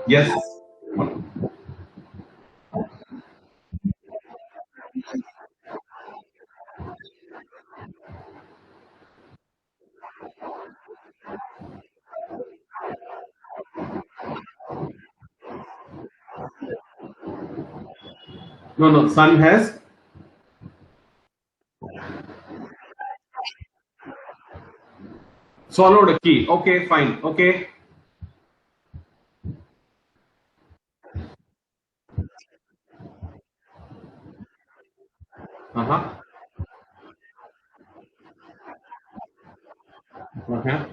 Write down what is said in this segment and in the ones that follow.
Yes. No, no. Sun has swallowed a key. Okay, fine. Okay. Uh huh. Uh-huh.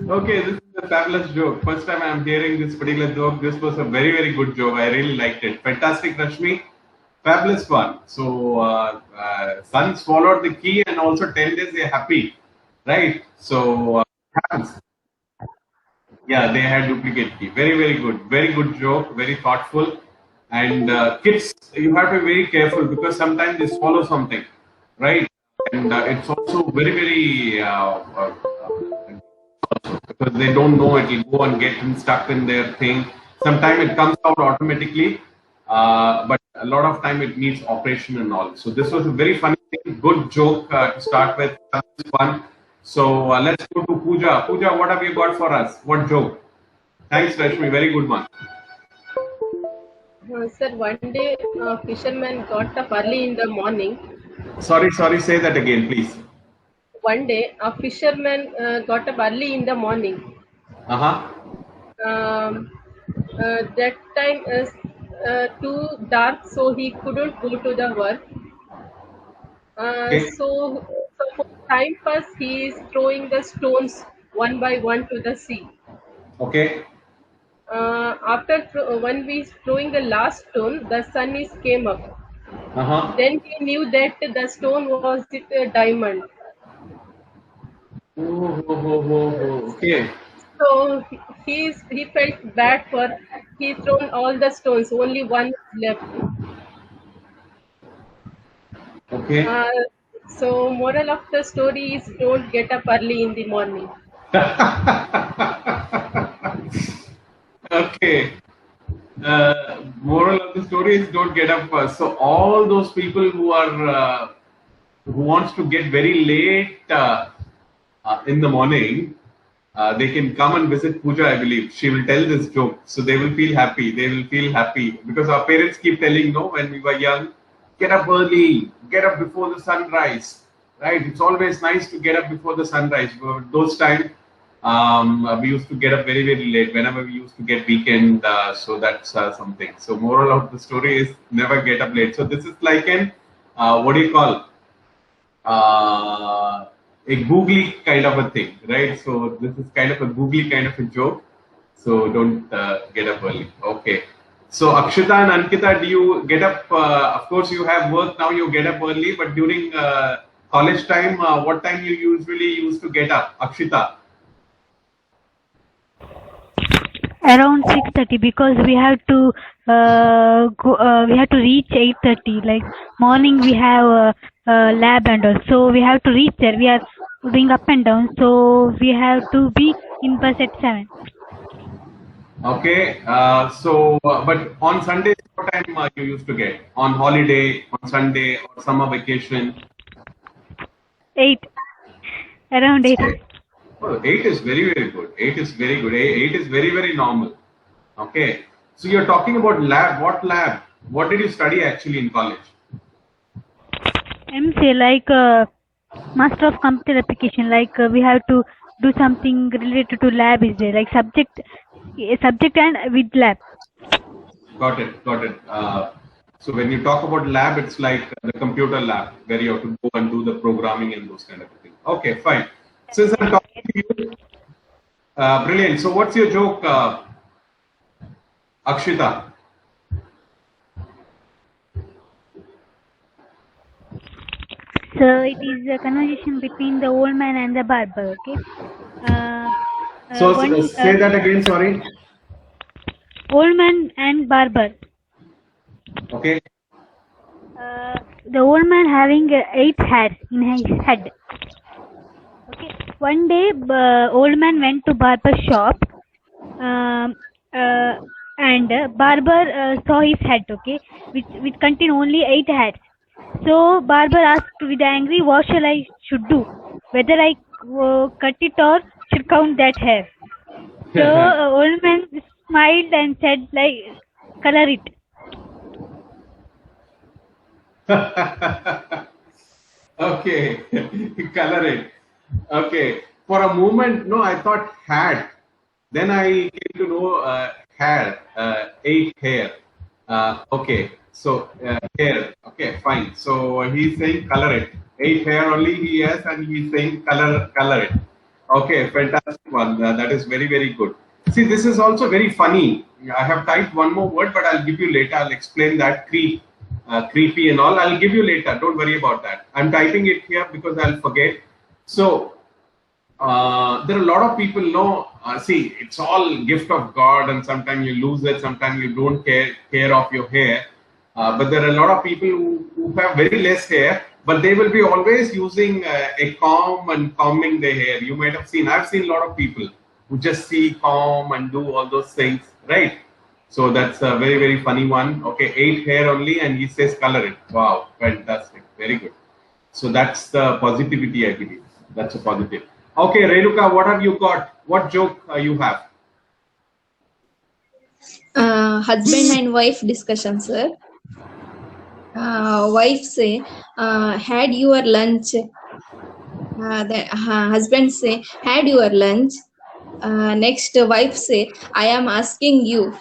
Okay, this is a fabulous joke. First time I'm hearing this particular joke. This was a very, very good joke. I really liked it. Fantastic, Rashmi. Fabulous one. So, son swallowed the key and also 10 days they're happy. Right? So, happens. Yeah, they had duplicate key. Very, very good. Very good joke. Very thoughtful. And kids, you have to be very careful because sometimes they swallow something. Right? And it's also very, very because they don't know it will go and get stuck in their thing. Sometimes it comes out automatically, but a lot of time it needs operation and all. So this was a very funny thing, good joke to start with. Fun. So let's go to Pooja. Pooja, what have you got for us? What joke? Thanks, Rashmi. Very good one. Sir, one day a fisherman got up early in the morning. Sorry, sorry. Say that again, please. One day a fisherman got up early in the morning. Uh huh. Um, that time is too dark, so he couldn't go to the work. Okay. So for time pass, he is throwing the stones one by one to the sea. Okay. When we throwing the last stone, the sun is came up. Uh huh. Then he knew that the stone was a diamond. Oh, oh, oh, oh, oh. Okay. So he felt bad for he thrown all the stones, only one is left. Okay. Uh, so moral of the story is don't get up early in the morning. Okay. Moral of the story is don't get up first. So all those people who are who wants to get very late in the morning, they can come and visit Pooja. I believe she will tell this joke, so they will feel happy. They will feel happy because our parents keep telling, no, when we were young, get up early, get up before the sunrise. Right? It's always nice to get up before the sunrise. Those times we used to get up very, very late whenever we used to get weekend. So that's something. So moral of the story is never get up late. So this is like an what do you call a googly kind of a thing, right? So this is kind of a googly kind of a joke. So don't get up early. Okay. So Akshita and Ankita, do you get up? Of course, you have work now. You get up early, but during college time, what time you usually used to get up, Akshita? Around 6:30 because we have to we have to reach 8:30. Like morning we have lab and all, so we have to reach there. We are doing up and down, so we have to be in bus at 7. Okay. But on Sundays, what time you used to get? On holiday, on Sunday, or summer vacation? 8, around 8. Okay. Oh, 8 is very, very good. 8 is very good. 8 is very, very normal. Okay. So you're talking about lab. What lab? What did you study actually in college? MC like master of computer application. Like we have to do something related to lab is there, like subject and with lab. Got it. Got it. So when you talk about lab, it's like the computer lab where you have to go and do the programming and those kind of things. Okay, fine. Since I'm talking to you, brilliant. So what's your joke, Akshita? So it is a conversation between the old man and the barber. Okay. Uh, So say that again. Sorry. Old man and barber. Okay. The old man having 8 hairs in his head. Okay. One day, old man went to barber shop, um, and barber saw his head. Okay, which contain only 8 hairs. So barber asked with angry, "What shall I should do? Whether I cut it or should count that hair?" So old man smiled and said, "Like, color it." Okay, color it. Okay, for a moment, no, I thought hat. Then I came to know hair, 8 hair. Okay, so hair. Okay, fine. So he's saying color it. 8 hair only he has, and he's saying color it. Okay, fantastic one. That is very, very good. See, this is also very funny. I have typed one more word, but I'll give you later. I'll explain that creepy and all. I'll give you later. Don't worry about that. I'm typing it here because I'll forget. So there are a lot of people know. See, it's all gift of God, and sometimes you lose it. Sometimes you don't care of your hair. But there are a lot of people who have very less hair, but they will be always using a comb and combing their hair. You might have seen. I've seen a lot of people who just see comb and do all those things, right? So that's a very, very funny one. Okay, 8 hair only, and he says color it. Wow, fantastic, very good. So that's the positivity, I believe. That's a positive. Okay, Renuka, what have you got? What joke you have? Husband and wife discussion, sir. Wife say, had your lunch. The husband say, had your lunch. Next, wife say, I am asking you.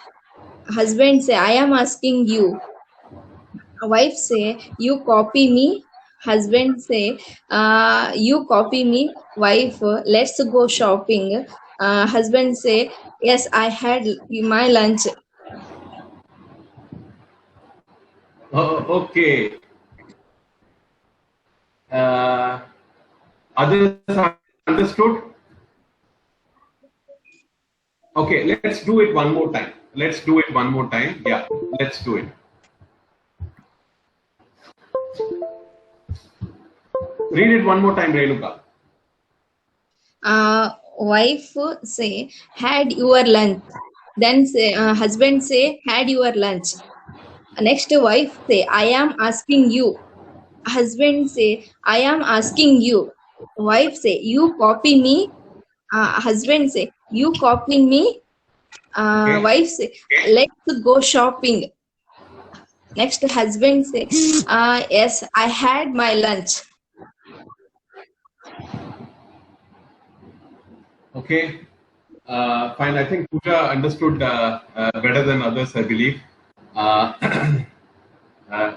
Husband say, I am asking you. Wife say, you copy me. Husband say, you copy me. Wife, let's go shopping. Husband say, yes, I had my lunch. Okay. Others understood? Okay, let's do it one more time. Let's do it one more time. Yeah, let's do it. Read it one more time, Renuka. Wife say, had your lunch. Then say, husband say, had your lunch. Next, wife say, I am asking you. Husband say, I am asking you. Wife say, you copy me. Husband say, you copy me. Okay. Wife say, let's go shopping. Next, husband say, yes, I had my lunch. Okay, fine. I think Pooja understood better than others, I believe.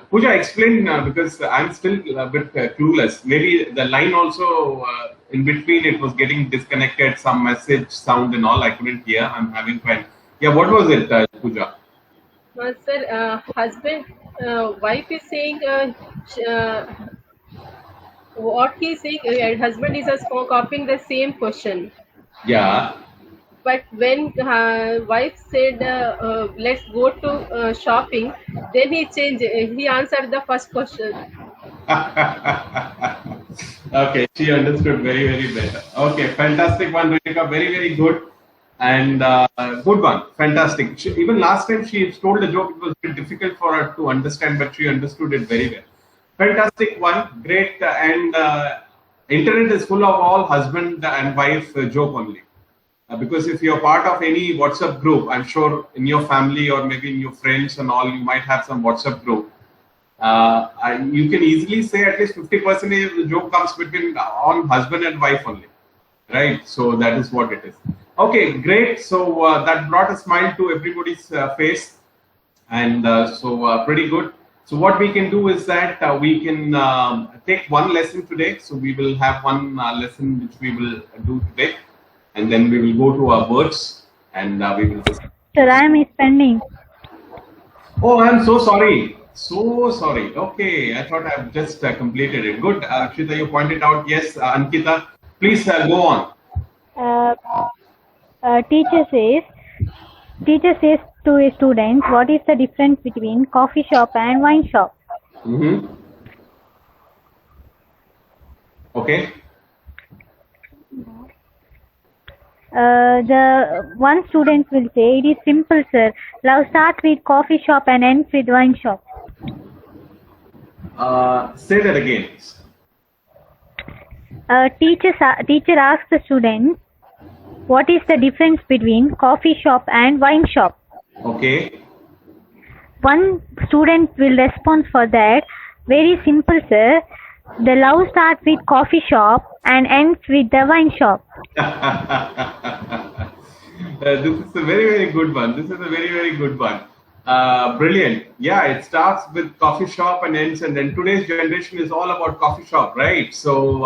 Pooja, explain because I'm still a bit clueless. Maybe the line also in between it was getting disconnected, some message, sound, and all. I couldn't hear. I'm having fun. Yeah, what was it, Pooja? Sir, husband, wife is saying what he's saying. Husband is copying the same question. Yeah. But when wife said, let's go to shopping, then he changed. He answered the first question. Okay, she understood very, very better. Okay, fantastic one, Renuka. Very, very good. And good one. Fantastic. Even last time she told a joke, it was very difficult for her to understand, but she understood it very well. Fantastic one. Great. And internet is full of all husband and wife joke only. Because if you're part of any WhatsApp group, I'm sure in your family or maybe in your friends and all, you might have some WhatsApp group. You can easily say at least 50% of the joke comes between on husband and wife only, right? So that is what it is. Okay, great. So that brought a smile to everybody's face, and so pretty good. So what we can do is that we can take one lesson today. So we will have one lesson which we will do today. And then we will go to our words and we will. Sir, I am pending. Oh, I am so sorry. So sorry. Okay, I thought I've just completed it. Good. Akshita, you pointed out. Yes, Ankita, please go on. Teacher says to a student, what is the difference between coffee shop and wine shop? Mm-hmm. Okay. The one student will say, it is simple, sir. Love starts with coffee shop and ends with wine shop. Say that again. Teacher asks the student, what is the difference between coffee shop and wine shop? Okay. One student will respond for that, very simple, sir. The love starts with coffee shop and ends with the wine shop. This is a very, very good one. This is a very, very good one. Brilliant. Yeah, it starts with coffee shop and ends, and then today's generation is all about coffee shop, right? So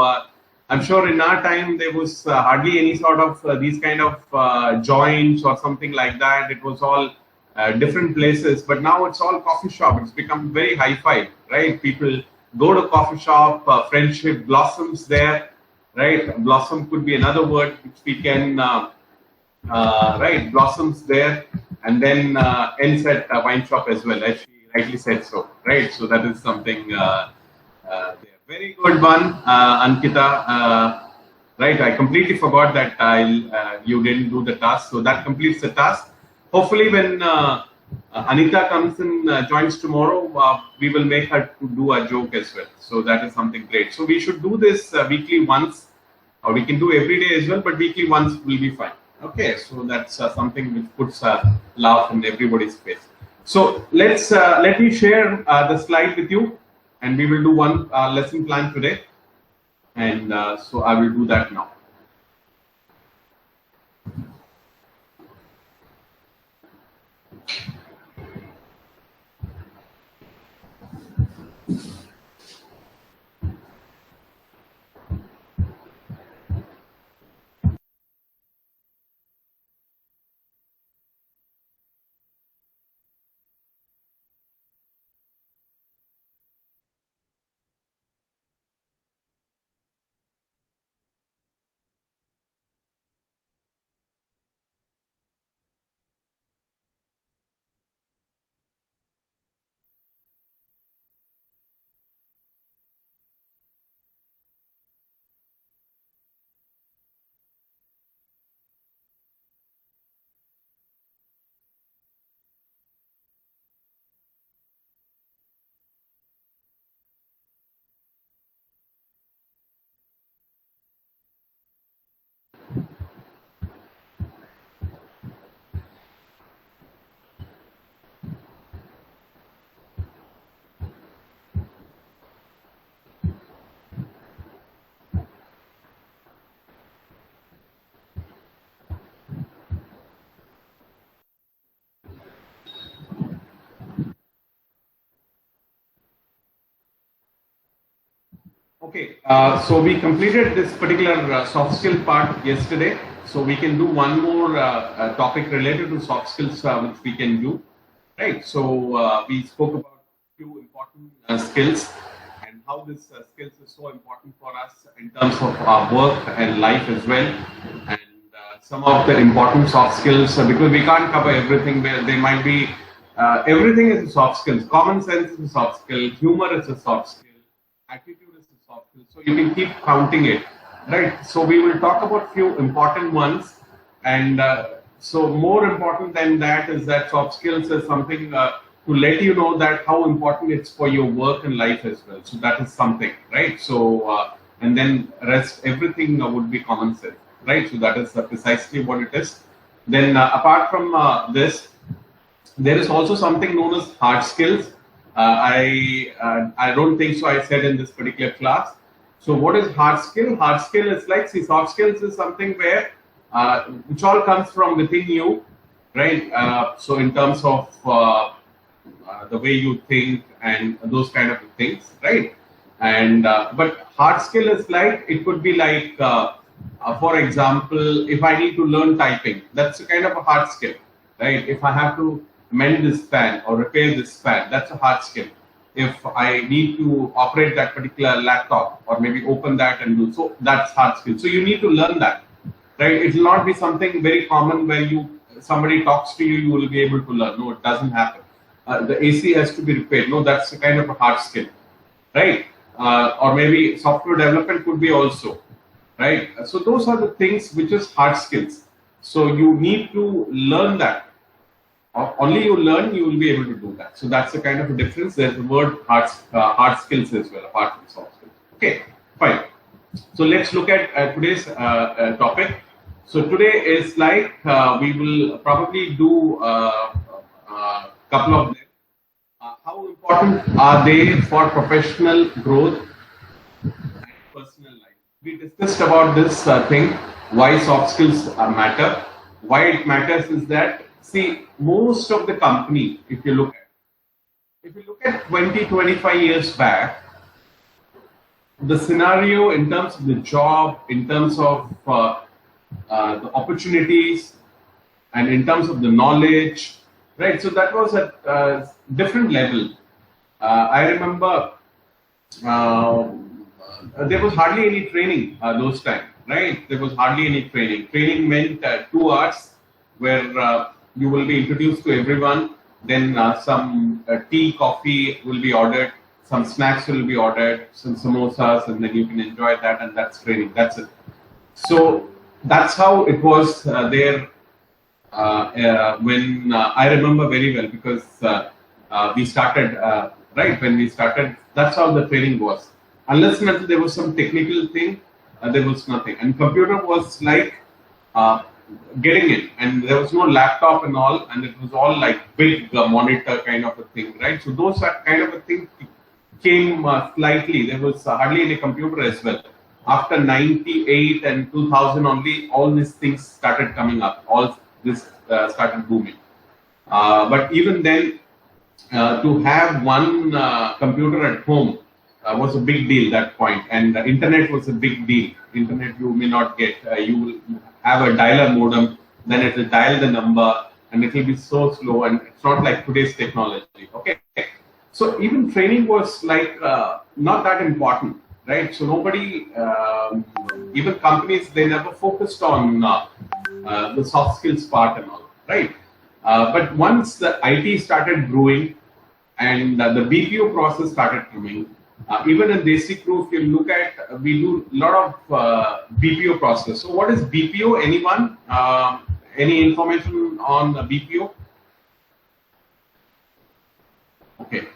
I'm sure in our time there was hardly any sort of these kind of joints or something like that. It was all different places, but now it's all coffee shop. It's become very hi-fi, right? People go to coffee shop, friendship blossoms there, right? Blossom could be another word which we can, right, blossoms there, and then ends at a wine shop as well, as she rightly said so, right? So that is something there. Very good one, Ankita. Right, I completely forgot that you didn't do the task, so that completes the task. Hopefully, when Anita comes and joins tomorrow, we will make her to do a joke as well. So that is something great. So we should do this weekly once, or we can do every day as well, but weekly once will be fine. Okay, so that's something which puts a laugh in everybody's face. So let me share the slide with you, and we will do one lesson plan today. And so I will do that now. Okay, so we completed this particular soft skill part yesterday. So we can do one more topic related to soft skills, which we can do, right? So we spoke about a few important skills and how this skills is so important for us in terms of our work and life as well. And some of the important soft skills, because we can't cover everything, where they might be, everything is a soft skills. Common sense is a soft skill, humor is a soft skill, attitude is a soft skill. So you can keep counting it, right? So we will talk about few important ones, and so more important than that is that soft skills is something to let you know that how important it's for your work and life as well. So that is something, right? So and then rest everything would be common sense, right? So that is precisely what it is. Then apart from this, there is also something known as hard skills. I don't think so I said in this particular class. So what is hard skill? Hard skill is like, see, soft skills is something where which all comes from within you, right? So in terms of the way you think and those kind of things, right? And but hard skill is like, it could be like, for example, if I need to learn typing, that's a kind of a hard skill, right? If I have to mend this fan or repair this fan, that's a hard skill. If I need to operate that particular laptop or maybe open that and do so, that's hard skill. So you need to learn that, right? It will not be something very common where somebody talks to you, you will be able to learn. No, it doesn't happen. The AC has to be repaired. No, that's a kind of a hard skill, right? Or maybe software development could be also, right? So those are the things which is hard skills. So you need to learn that. Only you learn, you will be able to do that. So that's a kind of a difference. There's the word hard skills as well, apart from soft skills. Okay, fine. So let's look at today's topic. So today is like we will probably do a couple of them. How important are they for professional growth and personal life? We discussed about this thing, why soft skills matter. Why it matters is that, see, most of the company, if you look at 20, 25 years back, the scenario in terms of the job, in terms of the opportunities, and in terms of the knowledge, right? So that was at a different level. I remember there was hardly any training those times, right? There was hardly any training. Training meant 2 hours where you will be introduced to everyone, then some tea, coffee will be ordered, some snacks will be ordered, some samosas, and then you can enjoy that, and that's training. That's it. So that's how it was there when I remember very well, because we started, right, when we started, that's how the training was. Unless and until there was some technical thing, there was nothing. And computer was like getting in, and there was no laptop and all, and it was all like big monitor kind of a thing, right? So those are kind of a thing came slightly. There was hardly any computer as well. After 98 and 2000 only, all these things started coming up. All this started booming. But even then, to have one computer at home was a big deal that point, and the internet was a big deal. Internet you may not get. You will have a dialer modem, then it will dial the number, and it will be so slow, and it's not like today's technology. Okay, so even training was like not that important, right? So nobody, even companies, they never focused on the soft skills part and all, right? But once the IT started growing and the BPO process started coming, even in Desi Crew, if you look at, we do a lot of BPO process. So what is BPO? Anyone? Any information on BPO? Okay.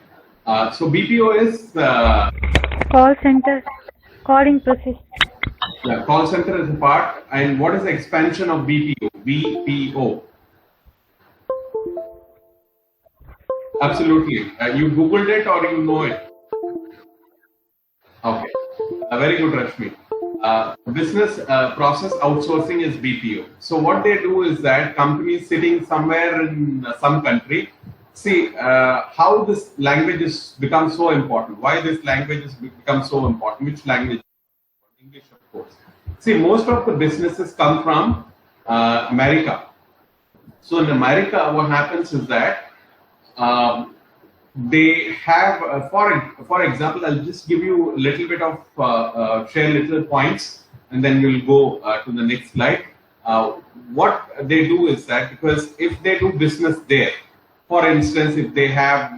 So BPO is Call center, calling process. Yeah, call center is a part. And what is the expansion of BPO? BPO. Absolutely. You Googled it or you know it? Okay. Very good, Rashmi. Business process outsourcing is BPO. So what they do is that companies sitting somewhere in some country, see how this language has become so important. Why this language has become so important? Which language? English, of course. See, most of the businesses come from America. So in America, what happens is that they have, for example, I'll just give you a little bit of, share little points, and then we'll go to the next slide. What they do is that, because if they do business there, for instance, if they have,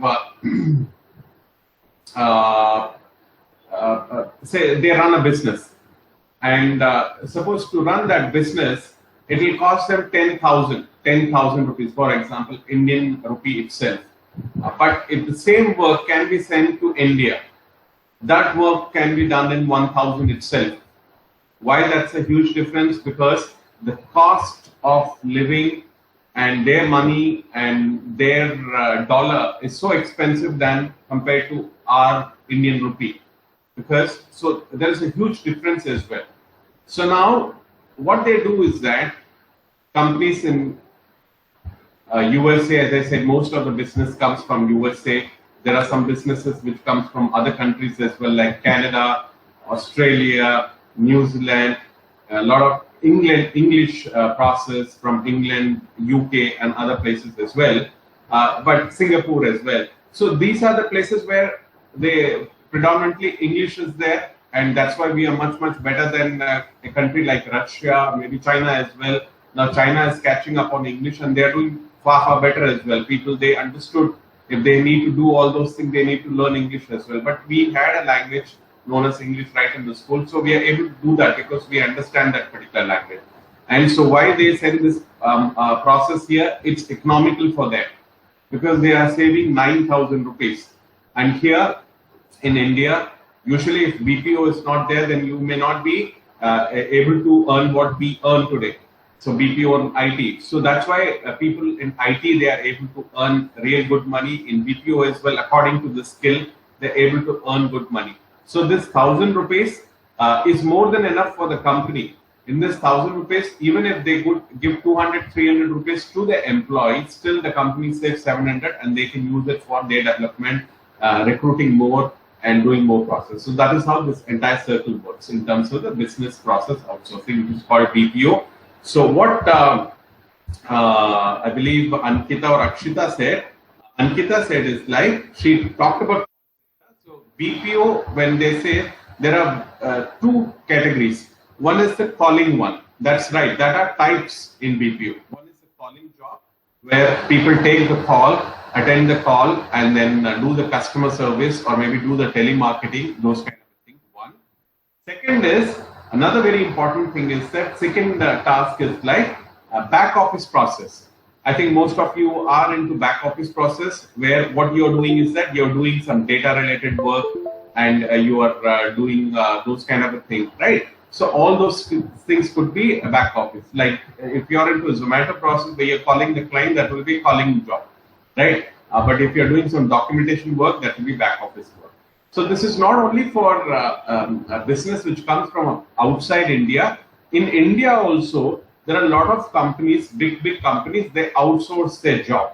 say they run a business, and suppose to run that business, it will cost them 10,000 rupees, for example, Indian rupee itself. But if the same work can be sent to India, that work can be done in 1,000 itself. Why that's a huge difference? Because the cost of living and their money and their dollar is so expensive than compared to our Indian rupee. Because so there is a huge difference as well. So now what they do is that companies in USA, as I said, most of the business comes from USA. There are some businesses which comes from other countries as well, like Canada, Australia, New Zealand, a lot of English process from England, UK, and other places as well, but Singapore as well. So these are the places where they predominantly English is there, and that's why we are much better than a country like Russia, maybe China as well. Now China is catching up on English, and they are doing far better as well. People, they understood if they need to do all those things, they need to learn English as well. But we had a language known as English right in the school, so we are able to do that because we understand that particular language. And so why they send this process here, it's economical for them because they are saving 9,000 rupees. And here in India, usually if BPO is not there, then you may not be able to earn what we earn today. So BPO and IT. So that's why people in IT, they are able to earn real good money. In BPO as well, according to the skill, they're able to earn good money. So this 1,000 rupees is more than enough for the company. In this 1,000 rupees, even if they could give 200, 300 rupees to the employee, still the company saves 700 and they can use it for their development, recruiting more and doing more process. So that is how this entire circle works in terms of the business process outsourcing, which is called BPO. So what I believe Ankita or Akshita said is like, she talked about, so BPO, when they say there are two categories. One is the calling one. That's right. That are types in BPO. One is the calling job where people take the call, attend the call, and then do the customer service or maybe do the telemarketing, those kind of things. One. Second is, another very important thing is that second task is like a back office process. I think most of you are into back office process where what you're doing is that you're doing some data related work and you are doing those kind of a thing, right? So all those things could be a back office. Like if you're into a Zomato process where you're calling the client, that will be a calling job, right? But if you're doing some documentation work, that will be back office work. So this is not only for a business which comes from outside India. In India also, there are a lot of companies, big companies, they outsource their job,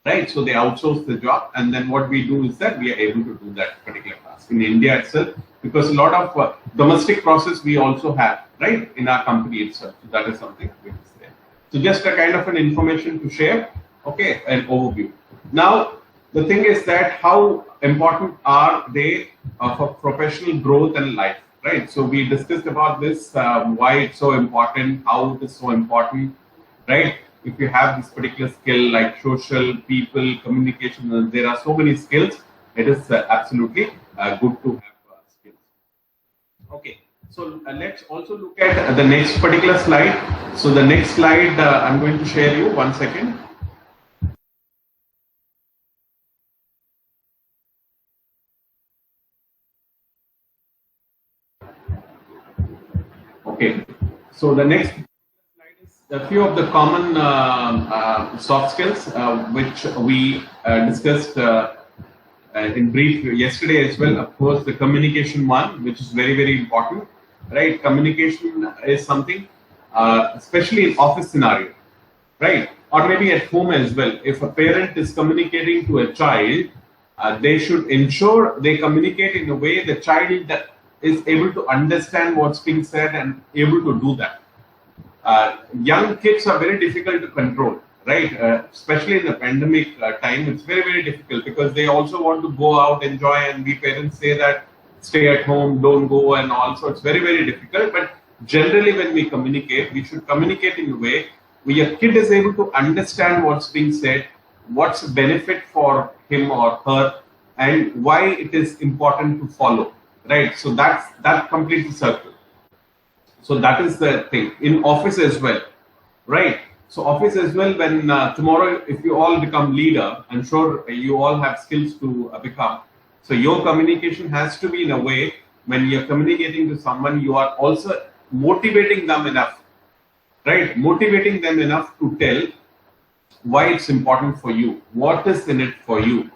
right? So they outsource the job, and then what we do is that we are able to do that particular task in India itself, because a lot of domestic process we also have, right, in our company itself. So that is something which is there. So just a kind of an information to share, okay, an overview. Now, the thing is that how important are they for professional growth and life, right? So we discussed about this, why it's so important, how it is so important, right? If you have this particular skill like social, people, communication, there are so many skills, it is absolutely good to have skills. Okay, so let's also look at the next particular slide. So the next slide I'm going to share you, 1 second. Okay, so the next slide is a few of the common soft skills which we discussed in brief yesterday as well. Of course, the communication one, which is very important, right? Communication is something, especially in office scenario, right? Or maybe at home as well. If a parent is communicating to a child, they should ensure they communicate in a way the child is able to understand what's being said and able to do that. Young kids are very difficult to control, right? Especially in the pandemic time, it's very difficult because they also want to go out, enjoy, and we parents say that stay at home, don't go, and also it's very difficult. But generally, when we communicate, we should communicate in a way where your kid is able to understand what's being said, what's the benefit for him or her, and why it is important to follow. Right, so that completes the circle. So that is the thing in office as well, right? So office as well. When tomorrow, if you all become leader, I'm sure you all have skills to become. So your communication has to be in a way when you're communicating to someone, you are also motivating them enough, right? Motivating them enough to tell why it's important for you, what is in it for you,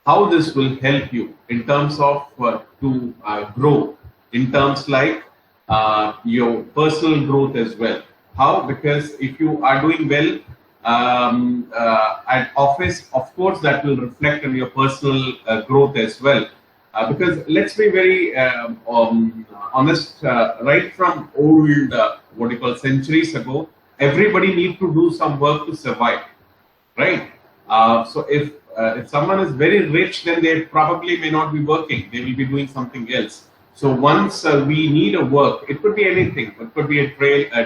how this will help you in terms of to grow, in terms like your personal growth as well. How? Because if you are doing well at office, of course, that will reflect on your personal growth as well. Because let's be very honest, right from old, what you call centuries ago, everybody need to do some work to survive, right? So if someone is very rich, then they probably may not be working. They will be doing something else. So once we need a work, it could be anything. It could be a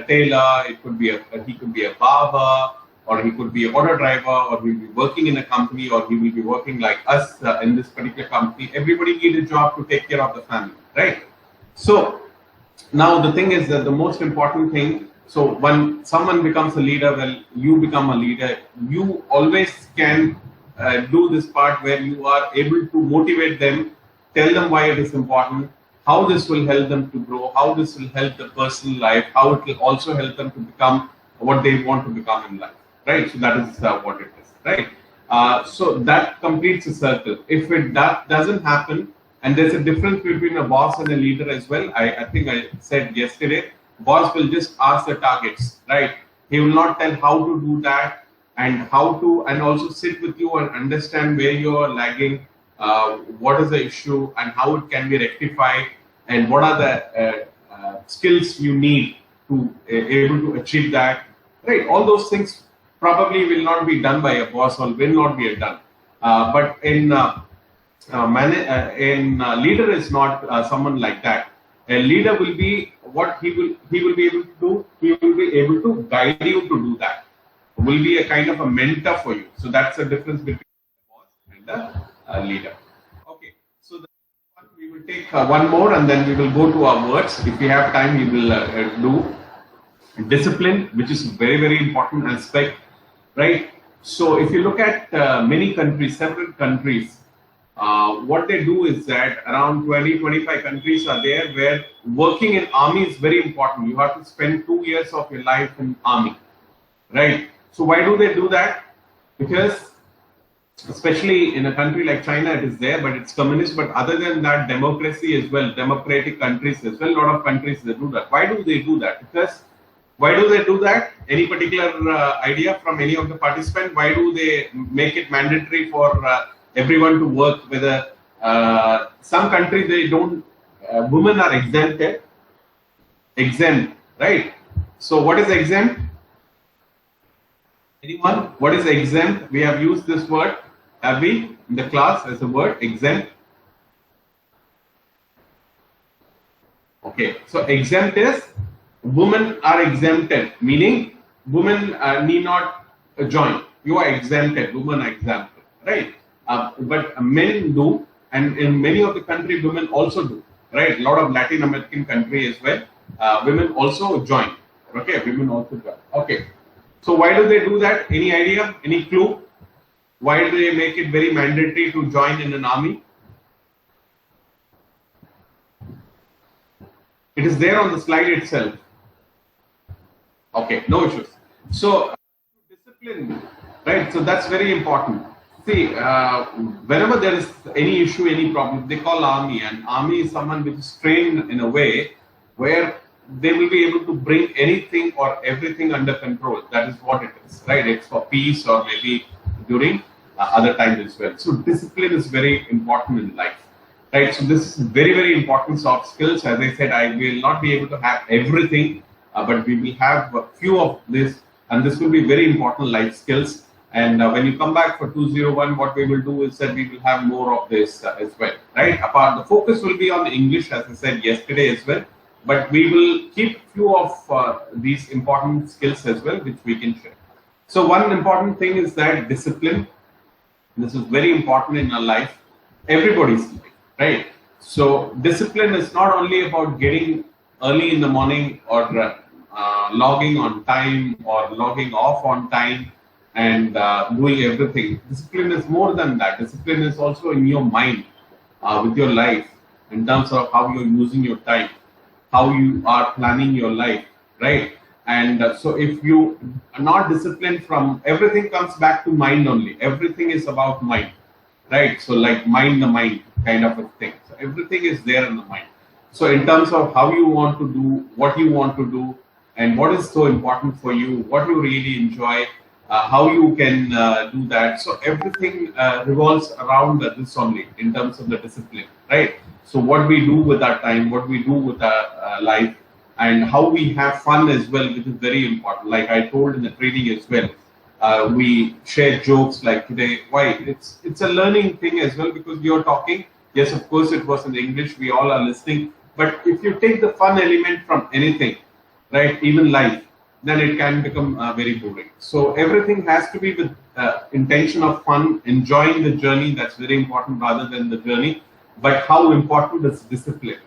tailor, it could be he could be a barber, or he could be an auto driver, or he'll be working in a company, or he will be working like us in this particular company. Everybody needs a job to take care of the family, right? So now the thing is that the most important thing, so when someone becomes a leader, well, you become a leader, you always can do this part where you are able to motivate them, tell them why it is important, how this will help them to grow, how this will help the personal life, how it will also help them to become what they want to become in life, right? So that is what it is, right? So that completes the circle. If that doesn't happen, and there's a difference between a boss and a leader as well. I think I said yesterday, boss will just ask the targets, right? He will not tell how to do that and how to, and also sit with you and understand where you are lagging, what is the issue and how it can be rectified, and what are the skills you need to able to achieve that, right? All those things probably will not be done by a boss or will not be done. But in leader is not someone like that. A leader will be what he will be able to do. He will be able to guide you to do that. Will be a kind of a mentor for you. So that's the difference between the boss and the leader. Okay. So we will take one more and then we will go to our words. If we have time, we will do discipline, which is very, very important aspect, right? So if you look at many countries, several countries, what they do is that around 20-25 countries are there where working in army is very important. You have to spend 2 years of your life in army, right? So why do they do that? Because especially in a country like China, it is there, but it's communist. But other than that, democracy as well, democratic countries as well, a lot of countries they do that. Why do they do that? Because why do they do that? Any particular idea from any of the participants? Why do they make it mandatory for everyone to work? Whether some countries they don't, women are exempt, right? So what is exempt? Anyone? What is exempt? We have used this word, have we, in the class as a word, exempt? Okay, so exempt is women are exempted, meaning women need not join. You are exempted, women are exempted, right? But men do, and in many of the country, women also do, right? A lot of Latin American country as well, women also join. Okay, women also join. Okay, so why do they do that? Any idea? Any clue? Why do they make it very mandatory to join in an army? It is there on the slide itself. Okay, no issues. So discipline, right? So that's very important. See, whenever there is any issue, any problem, they call army, and army is someone which is trained in a way where they will be able to bring anything or everything under control. That is what it is, right? It's for peace or maybe during other times as well. So discipline is very important in life, right? So this is very, very important soft skills. As I said, I will not be able to have everything, but we will have a few of this, and this will be very important life skills. And when you come back for 201, what we will do is that we will have more of this as well, right? Apart, the focus will be on the English, as I said yesterday as well, but we will keep few of these important skills as well, which we can share. So one important thing is that discipline. This is very important in our life, everybody's life, right? So discipline is not only about getting early in the morning or logging on time or logging off on time and doing everything. Discipline is more than that. Discipline is also in your mind, with your life, in terms of how you're using your time, how you are planning your life, right? And so if you are not disciplined, from everything comes back to mind only. Everything is about mind, right? So like mind the mind kind of a thing. So everything is there in the mind. So in terms of how you want to do, what you want to do, and what is so important for you, what you really enjoy, how you can do that. So everything revolves around this only in terms of the discipline, right? So what we do with our time, what we do with our life, and how we have fun as well, which is very important. Like I told in the training as well, we share jokes like today. Why? It's a learning thing as well, because you're talking Yes, of course, it was in English. We all are listening. But if you take the fun element from anything, right, even life, then it can become very boring. So everything has to be with intention of fun, enjoying the journey. That's very important rather than the journey. But how important is discipline,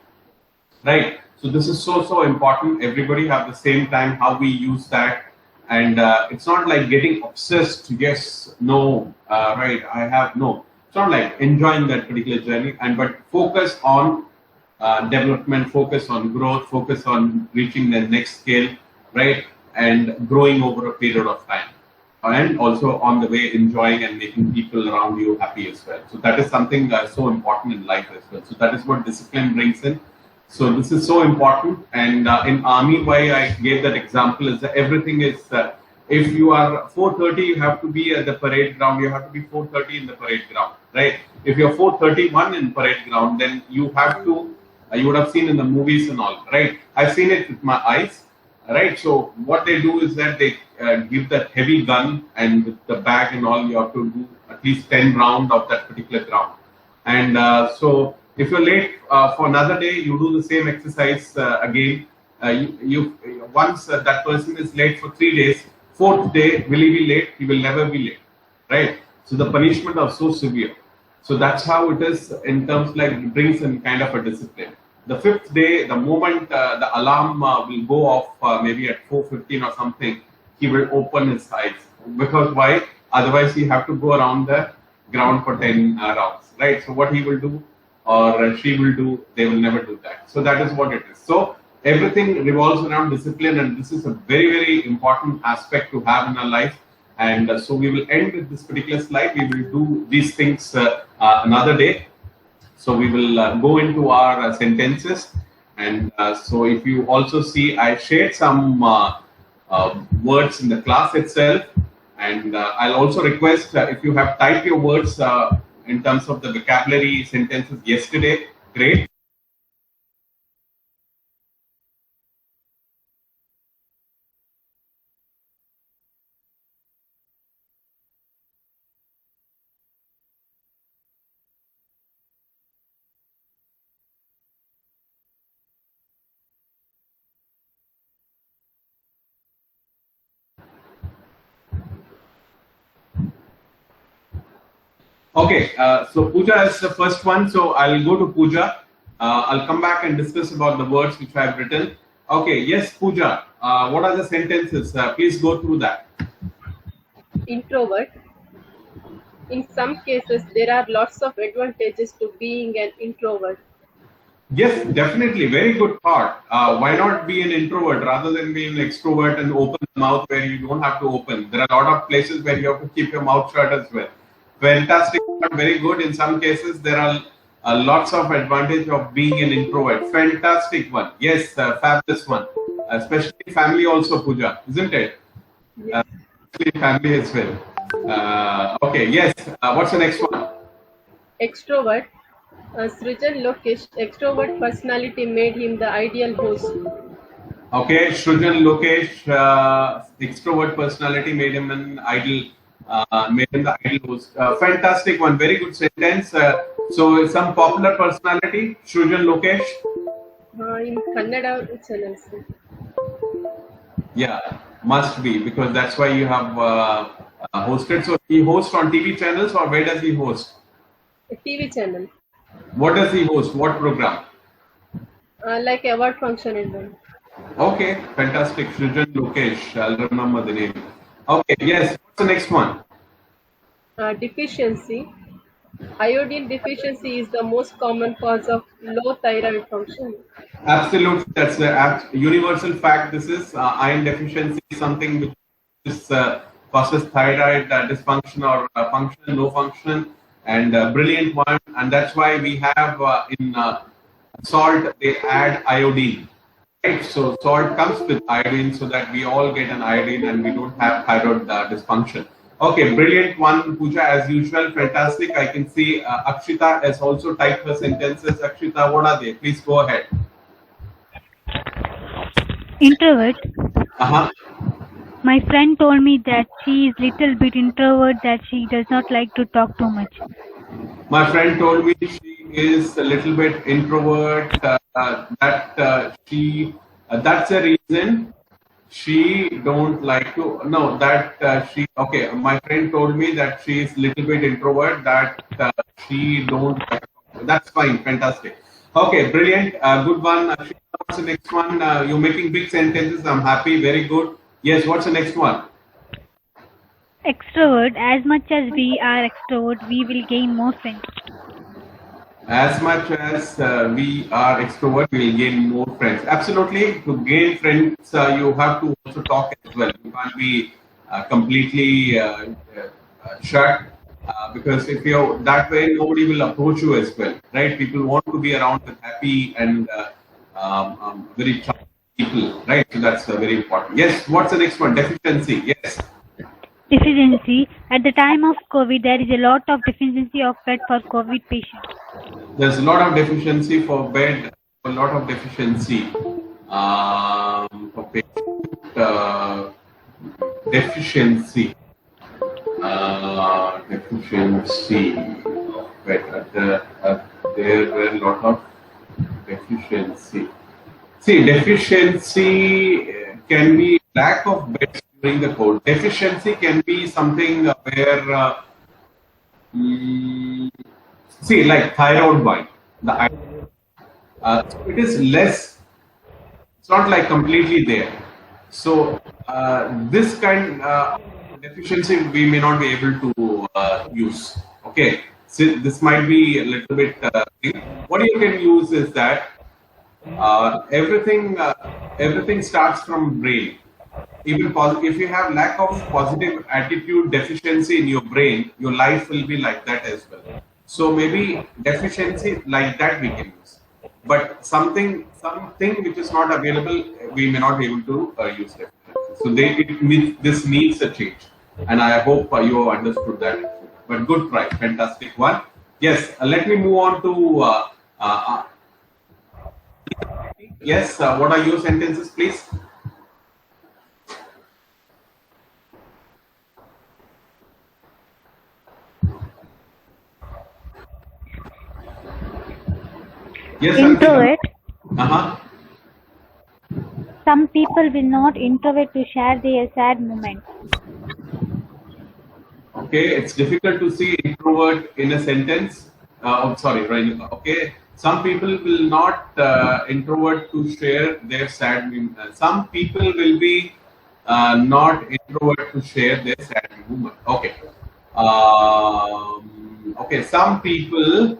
right? So this is so important. Everybody have the same time how we use that, and it's not like getting obsessed. Yes, no, right? I have no. It's not like enjoying that particular journey, and but focus on development, focus on growth, focus on reaching the next scale, right? And growing over a period of time, and also on the way enjoying and making people around you happy as well. So that is something so important in life as well. So that is what discipline brings in. So this is so important. And in army, why I gave that example is that everything is. If you are 4:30, you have to be at the parade ground. You have to be 4:30 in the parade ground, right? If you're 4:31 in parade ground, then you have to. You would have seen in the movies and all, right? I've seen it with my eyes, right? So what they do is that they give that heavy gun, and with the bag and all, you have to do at least 10 rounds of that particular ground. And so if you're late for another day, you do the same exercise again. Once that person is late for 3 days, fourth day, will he be late? He will never be late, right? So the punishment are so severe. So that's how it is in terms like it brings in kind of a discipline. The fifth day, the moment the alarm will go off, maybe at 4:15 or something, he will open his eyes. Because why? Otherwise, he have to go around the ground for 10 rounds, right? So what he will do or she will do, they will never do that. So that is what it is. So everything revolves around discipline, and this is a very important aspect to have in our life. And so we will end with this particular slide. We will do these things another day. So we will go into our sentences. And so if you also see, I shared some words in the class itself. And I'll also request if you have typed your words in terms of the vocabulary sentences yesterday, great. Okay, so Pooja is the first one, so I'll go to Pooja. I'll come back and discuss about the words which I have written. Okay, yes, Pooja, what are the sentences? Please go through that. Introvert. In some cases, there are lots of advantages to being an introvert. Yes, definitely. Very good thought. Why not be an introvert rather than being an extrovert and open the mouth where you don't have to open? There are a lot of places where you have to keep your mouth shut as well. Fantastic, very good. In some cases, there are lots of advantage of being an introvert. Fantastic one. Yes, fabulous one. Especially family also, Pooja, isn't it? Yes. Family as well. Okay, yes. What's the next one? Extrovert. Srijan Lokesh, extrovert personality made him the ideal host. Okay, Srijan Lokesh, extrovert personality made him an ideal. Made him the ideal host. Fantastic one, very good sentence. So, some popular personality, Srijan Lokesh. In Kannada channels. Yeah, must be, because that's why you have hosted. So he hosts on TV channels, or where does he host? A TV channel. What does he host? What program? Like award function and all. Okay, fantastic. Srijan Lokesh, I'll remember the name. Okay, yes. What's the next one? Deficiency. Iodine deficiency is the most common cause of low thyroid function. Absolutely, that's a universal fact. This is iron deficiency is something which is, causes thyroid dysfunction or function, low function, and brilliant one. And that's why we have in salt they add iodine. Right, so salt comes with iodine so that we all get an iodine and we don't have thyroid dysfunction. Okay, brilliant one, Pooja, as usual, fantastic. I can see Akshita has also typed her sentences. Akshita, what are they? Please go ahead. Introvert. Uh-huh. My friend told me that she is little bit introvert, that she does not like to talk too much. My friend told me she is a little bit introvert. That's a reason she don't like to. No, that she. Okay, my friend told me that she is little bit introvert. That she don't. That's fine. Fantastic. Okay, brilliant. Good one. What's the next one? You're making big sentences. I'm happy. Very good. Yes. What's the next one? Extrovert. As much as we are extrovert, we will gain more friends. As much as we are extrovert, we will gain more friends. Absolutely. To gain friends, you have to also talk as well. You can't be completely shut. Because if you're that way, nobody will approach you as well, right? People want to be around with happy and very charming people, right? So that's very important. Yes, what's the next one? Deficiency, yes. Deficiency. At the time of COVID, there is a lot of deficiency of bed for COVID patients. There's a lot of deficiency for bed, a lot of deficiency for patient, deficiency. Deficiency of bed. There were a lot of deficiency. See, deficiency can be lack of beds during the cold. Deficiency can be something where, see, like thyroid bite. So it is less. It's not like completely there. So this kind of deficiency we may not be able to use. Okay, so this might be a little bit. What you can use is that everything starts from brain. Even if you have lack of positive attitude deficiency in your brain, your life will be like that as well. So maybe deficiency like that we can use, but something which is not available, we may not be able to use deficiency. So this needs a change, and I hope you have understood that. But good try, fantastic one. Yes, let me move on to. Yes, what are your sentences, please? Yes, introvert. Some people will not introvert to share their sad moments. Okay, it's difficult to see introvert in a sentence. Sorry, right? Okay, some people will not introvert to share their sad moments. Some people will be not introvert to share their sad moment. Okay. Okay, some people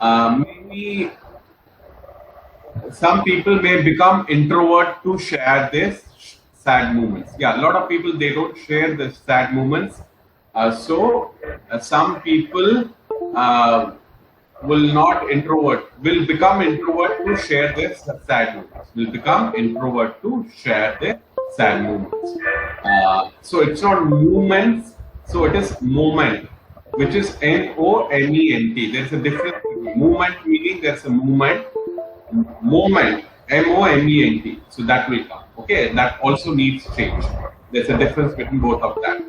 maybe. Some people may become introvert to share their sad moments. Yeah, a lot of people, they don't share the sad moments. So some people will become introvert to share their sad moments. Will become introvert to share their sad moments. So it's not movements. So it is moment, which is M-O-M-E-N-T. There's a difference. Movement meaning there's a movement. Moment, M-O-M-E-N-T. So that will come. Okay, that also needs change. There's a difference between both of that.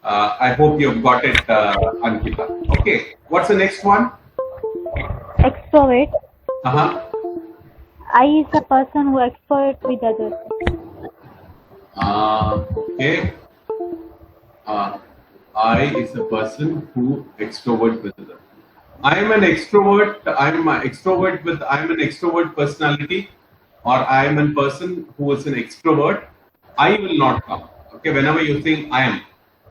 I hope you've got it, Ankita. Okay, what's the next one? Extrovert. I is a person who extrovert with others. Okay. I is a person who extrovert with others. I am an extrovert. I'm an extrovert personality, or I am a person who is an extrovert. I will not come. Okay, whenever you think I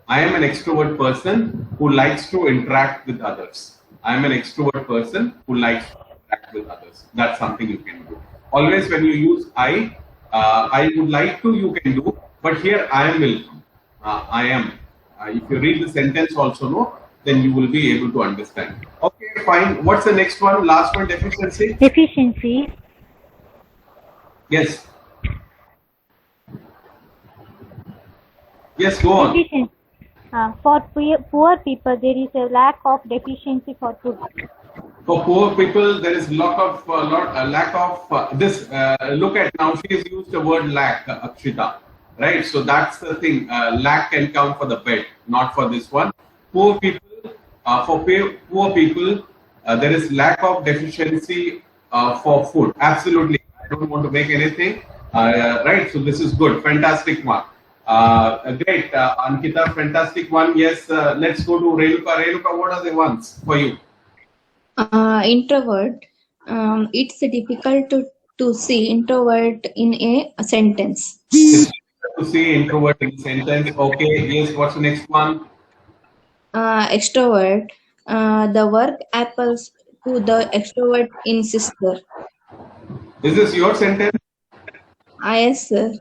am an extrovert person who likes to interact with others. I am an extrovert person who likes to interact with others. That's something you can do. Always when you use I would like to, you can do. But here I am will come. I am. If you read the sentence also, no, then you will be able to understand. Okay, fine. What's the next one? Last one, deficiency. Deficiency. Yes. Yes, go on. Deficiency. For poor people, there is a lack of deficiency for food. For poor people, there is lack of this. Look at now, she has used the word lack, Akshita. Right, so that's the thing. Lack can count for the bed, not for this one. Poor people, poor people, there is lack of deficiency for food. Absolutely, I don't want to make anything. Right, so this is good, fantastic one. Great, Ankita, fantastic one. Yes, let's go to Renuka. Renuka, what are the ones for you? Introvert. It's difficult to see introvert in a sentence. It's to see introvert in sentence. Okay, yes, what's the next one? Extrovert. The work apples to the extrovert in sister. Is this your sentence? Yes, sir.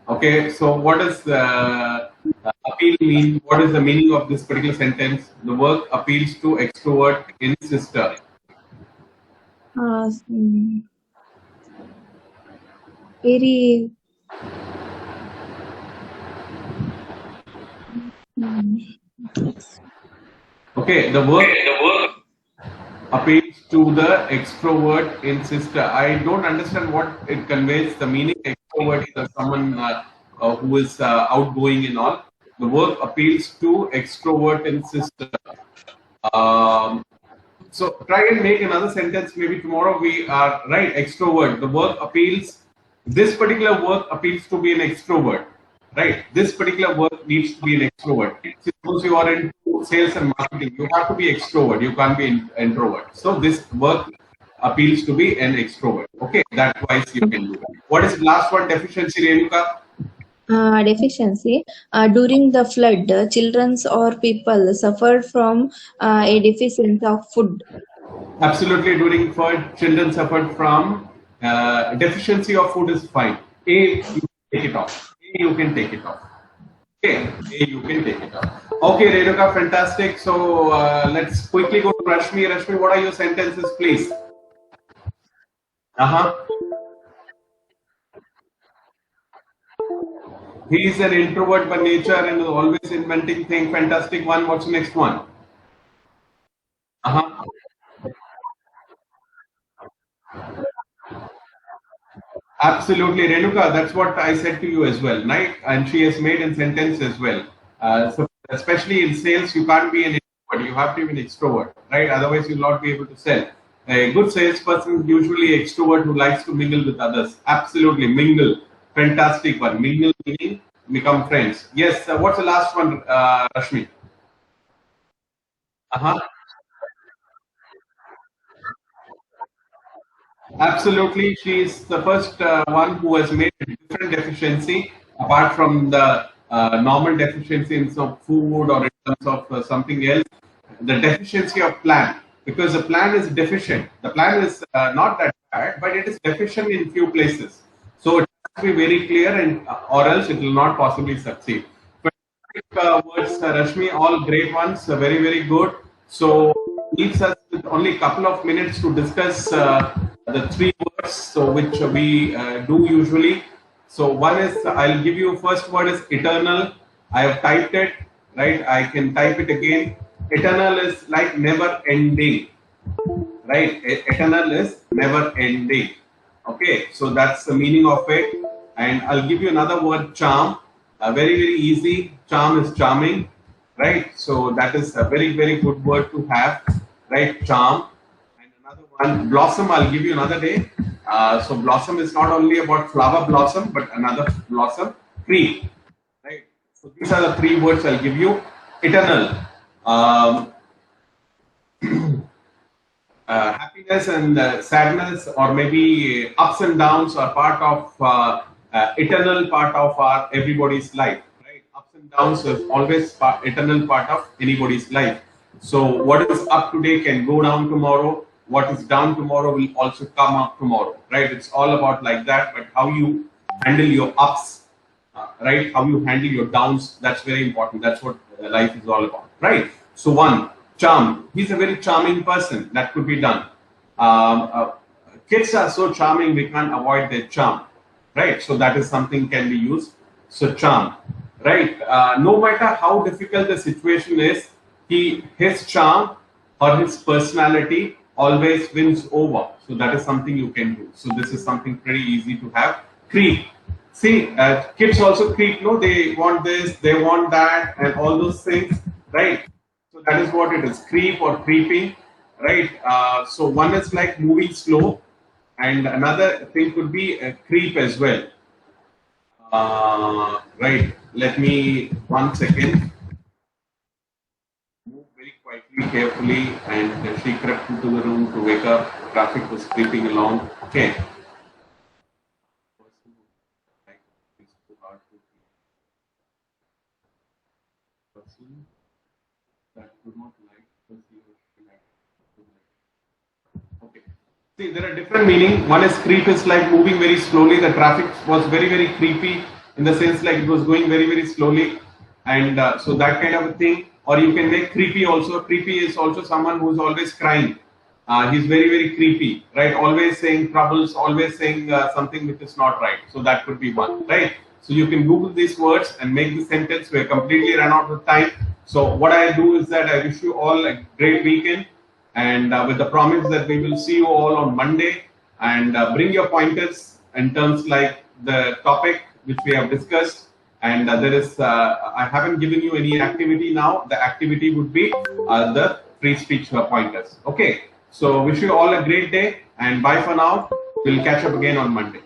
Okay, so what does appeal mean? What is the meaning of this particular sentence? The work appeals to extrovert in sister. Very. Okay, the work appeals to the extrovert in sister. I don't understand what it conveys. The meaning extrovert is someone who is outgoing and all. The work appeals to extrovert in sister. So try and make another sentence. Maybe tomorrow we are right. Extrovert. The work appeals. This particular work appeals to be an extrovert. Right. This particular work needs to be an extrovert. Suppose you are into sales and marketing, you have to be extrovert. You can't be an introvert. So this work appeals to be an extrovert. Okay, that wise you can do that. What is the last one? Deficiency, Renuka? Deficiency. During the flood, children or people suffered from a deficiency of food. Absolutely, during flood, children suffered from deficiency of food is fine. A, you can take it off. A, you can take it off. Okay, A, you can take it off. Okay, Renuka, fantastic. So let's quickly go to Rashmi. Rashmi, what are your sentences, please? He is an introvert by nature and is always inventing things. Fantastic one. What's the next one? Absolutely, Renuka. That's what I said to you as well, right? And she has made in sentence as well. So especially in sales, you can't be an introvert. You have to be an extrovert, right? Otherwise, you'll not be able to sell. A good salesperson is usually extrovert who likes to mingle with others. Absolutely, mingle. Fantastic one. Mingle meaning become friends. Yes. What's the last one, Rashmi? Absolutely, she is the first one who has made a different deficiency apart from the normal deficiency in some food or in terms of something else. The deficiency of plan, because the plan is deficient. The plan is not that bad, but it is deficient in few places. So it has to be very clear, and or else it will not possibly succeed. Words, Rashmi, all great ones, very, very good. So leaves us with only a couple of minutes to discuss the three words, so which we do usually. So one is, I'll give you first word is eternal. I have typed it, right? I can type it again. Eternal is like never ending, right? Eternal is never ending. Okay, so that's the meaning of it. And I'll give you another word, charm. Very, very easy. Charm is charming, right? So that is a very, very good word to have, right? Charm. And another one, blossom. I'll give you another day. So blossom is not only about flower blossom, but another blossom, tree, right? So these are the three words I'll give you. Eternal. Happiness and sadness, or maybe ups and downs, are part of eternal part of our everybody's life, right? Ups and downs is always eternal part of anybody's life. So what is up today can go down tomorrow. What is down tomorrow will also come up tomorrow, right? It's all about like that. But how you handle your ups, right? How you handle your downs, that's very important. That's what life is all about, right? So one, charm. He's a very charming person. That could be done. Kids are so charming, we can't avoid their charm, right? So that is something can be used. So charm, right? No matter how difficult the situation is, his charm or his personality always wins over. So that is something you can do. So this is something pretty easy to have. Creep. See, kids also creep. No, they want this, they want that, and all those things, right? So that is what it is. Creep or creeping. right? So one is like moving slow, and another thing could be a creep as well. Right. Let me 1 second. Move very quietly, carefully, and she crept into the room to wake up. Traffic was creeping along. Okay. Person that do not like perceive okay. See, there are different meaning. One is creep is like moving very slowly. The traffic was very, very creepy in the sense like it was going very, very slowly. And so that kind of a thing. Or you can make creepy also. Creepy is also someone who is always crying. He's very, very creepy, right? Always saying troubles, always saying something which is not right. So that could be one, right? So you can Google these words and make the sentence. We're completely run out of time. So what I do is that I wish you all a great weekend, and with the promise that we will see you all on Monday, and bring your pointers in terms like the topic which we have discussed. And there is, I haven't given you any activity now. The activity would be the free speech pointers. Okay. So wish you all a great day, and bye for now. We'll catch up again on Monday.